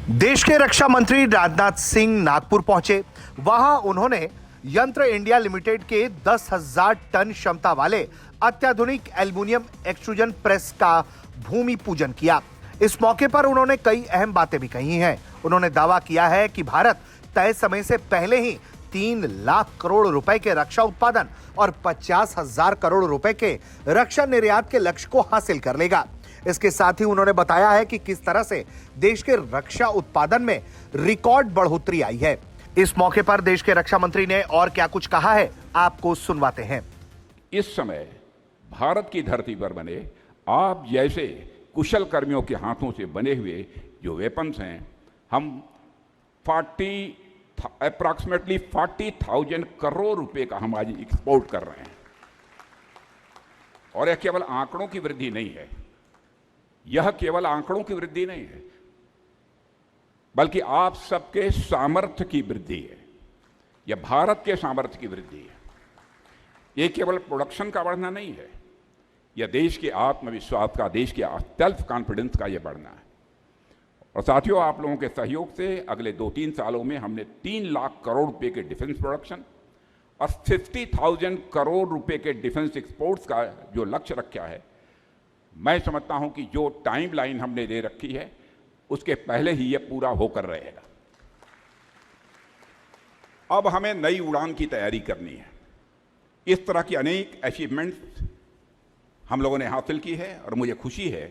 देश के रक्षा मंत्री राजनाथ सिंह नागपुर पहुंचे। वहां उन्होंने यंत्र इंडिया लिमिटेड के 10,000 टन क्षमता वाले अत्याधुनिक एल्युमिनियम एक्सट्रूजन प्रेस का भूमि पूजन किया। इस मौके पर उन्होंने कई अहम बातें भी कही हैं। उन्होंने दावा किया है कि भारत तय समय से पहले ही 3 लाख करोड़ रुपए के रक्षा उत्पादन और 50,000 करोड़ रुपए के रक्षा निर्यात के लक्ष्य को हासिल कर लेगा। इसके साथ ही उन्होंने बताया है कि किस तरह से देश के रक्षा उत्पादन में रिकॉर्ड बढ़ोतरी आई है। इस मौके पर देश के रक्षा मंत्री ने और क्या कुछ कहा है, आपको सुनवाते हैं। इस समय भारत की धरती पर बने आप जैसे कुशल कर्मियों के हाथों से बने हुए जो वेपन्स हैं, हम अप्रॉक्सीमेटली 40,000 करोड़ रुपए का हम आज एक्सपोर्ट कर रहे हैं। और यह केवल आंकड़ों की वृद्धि नहीं है, यह केवल आंकड़ों की वृद्धि नहीं है, बल्कि आप सबके सामर्थ्य की वृद्धि है। यह भारत के सामर्थ्य की वृद्धि है। यह केवल प्रोडक्शन का बढ़ना नहीं है, यह देश के आत्मविश्वास का, देश के सेल्फ कॉन्फिडेंस का यह बढ़ना है। और साथियों, आप लोगों के सहयोग से अगले 2-3 सालों में हमने 3 लाख करोड़ रुपए के डिफेंस प्रोडक्शन और 50,000 करोड़ रुपए के डिफेंस एक्सपोर्ट्स का जो लक्ष्य रखा है, मैं समझता हूं कि जो टाइम लाइन हमने दे रखी है उसके पहले ही यह पूरा होकर रहेगा। अब हमें नई उड़ान की तैयारी करनी है। इस तरह की अनेक अचीवमेंट्स हम लोगों ने हासिल की है और मुझे खुशी है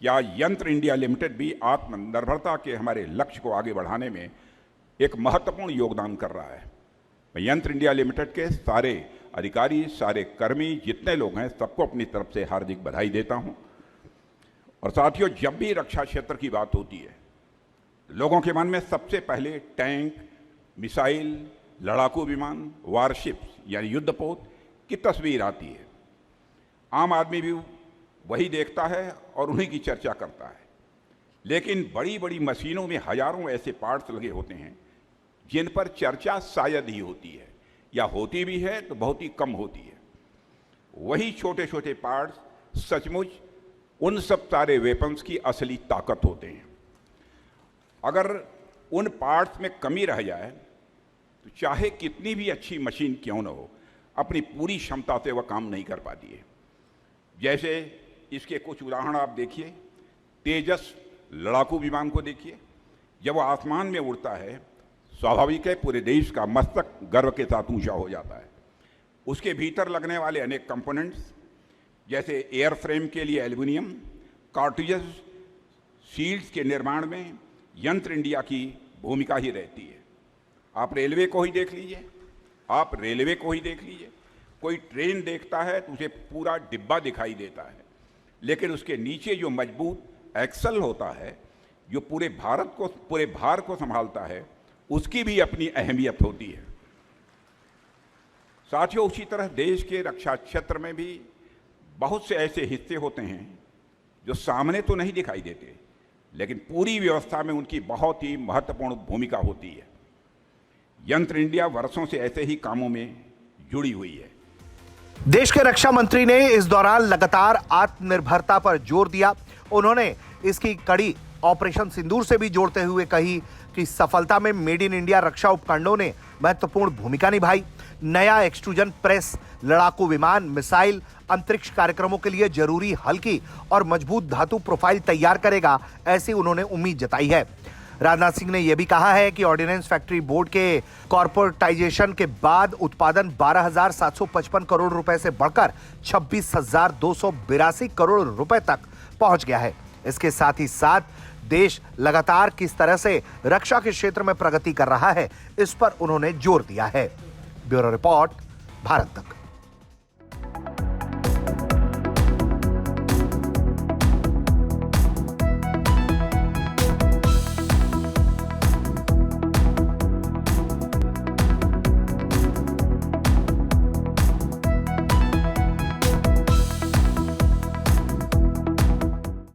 कि आज यंत्र इंडिया लिमिटेड भी आत्मनिर्भरता के हमारे लक्ष्य को आगे बढ़ाने में एक महत्वपूर्ण योगदान कर रहा है। मैं यंत्र इंडिया लिमिटेड के सारे अधिकारी, सारे कर्मी, जितने लोग हैं, सबको अपनी तरफ से हार्दिक बधाई देता हूं। और साथियों, जब भी रक्षा क्षेत्र की बात होती है, लोगों के मन में सबसे पहले टैंक, मिसाइल, लड़ाकू विमान, वारशिप्स यानी युद्धपोत की तस्वीर आती है। आम आदमी भी वही देखता है और उन्हीं की चर्चा करता है। लेकिन बड़ी बड़ी मशीनों में हजारों ऐसे पार्ट्स लगे होते हैं जिन पर चर्चा शायद ही होती है, या होती भी है तो बहुत ही कम होती है। वही छोटे छोटे पार्ट्स सचमुच उन सब सारे वेपन्स की असली ताकत होते हैं। अगर उन पार्ट्स में कमी रह जाए तो चाहे कितनी भी अच्छी मशीन क्यों न हो, अपनी पूरी क्षमता से वह काम नहीं कर पाती है। जैसे इसके कुछ उदाहरण आप देखिए। तेजस लड़ाकू विमान को देखिए। जब वह आसमान में उड़ता है, स्वाभाविक है पूरे देश का मस्तक गर्व के साथ ऊंचा हो जाता है। उसके भीतर लगने वाले अनेक कंपोनेंट्स, जैसे एयर फ्रेम के लिए एल्युमिनियम, कार्ट्रिजेस, शील्ड्स के निर्माण में यंत्र इंडिया की भूमिका ही रहती है। आप रेलवे को ही देख लीजिए, कोई ट्रेन देखता है तो उसे पूरा डिब्बा दिखाई देता है, लेकिन उसके नीचे जो मजबूत एक्सल होता है, जो पूरे भार को संभालता है, उसकी भी अपनी अहमियत होती है। साथियों, उसी तरह देश के रक्षा क्षेत्र में भी बहुत से ऐसे हिस्से होते हैं जो सामने तो नहीं दिखाई देते, लेकिन पूरी व्यवस्था में उनकी बहुत ही महत्वपूर्ण भूमिका होती है। यंत्र इंडिया वर्षों से ऐसे ही कामों में जुड़ी हुई है। देश के रक्षा मंत्री ने इस दौरान लगातार आत्मनिर्भरता पर जोर दिया। उन्होंने इसकी कड़ी ऑपरेशन सिंदूर से भी जोड़ते हुए कही कि सफलता में मेड इन इंडिया रक्षा उपकरणों ने महत्वपूर्ण भूमिका निभाई। नया एक्सट्रूजन प्रेस लड़ाकू विमान, मिसाइल, अंतरिक्ष कार्यक्रमों के लिए जरूरी हल्की और मजबूत धातु प्रोफाइल तैयार करेगा, ऐसी उन्होंने उम्मीद जताई है। राजनाथ सिंह ने यह भी कहा है कि ऑर्डिनेंस फैक्ट्री बोर्ड के कॉर्पोरेटाइजेशन के बाद उत्पादन 12,755 करोड़ रुपए से बढ़कर 26,282 करोड़ रुपए तक पहुंच गया है। इसके साथ ही साथ देश लगातार किस तरह से रक्षा के क्षेत्र में प्रगति कर रहा है, इस पर उन्होंने जोर दिया है। ब्यूरो रिपोर्ट, भारत तक।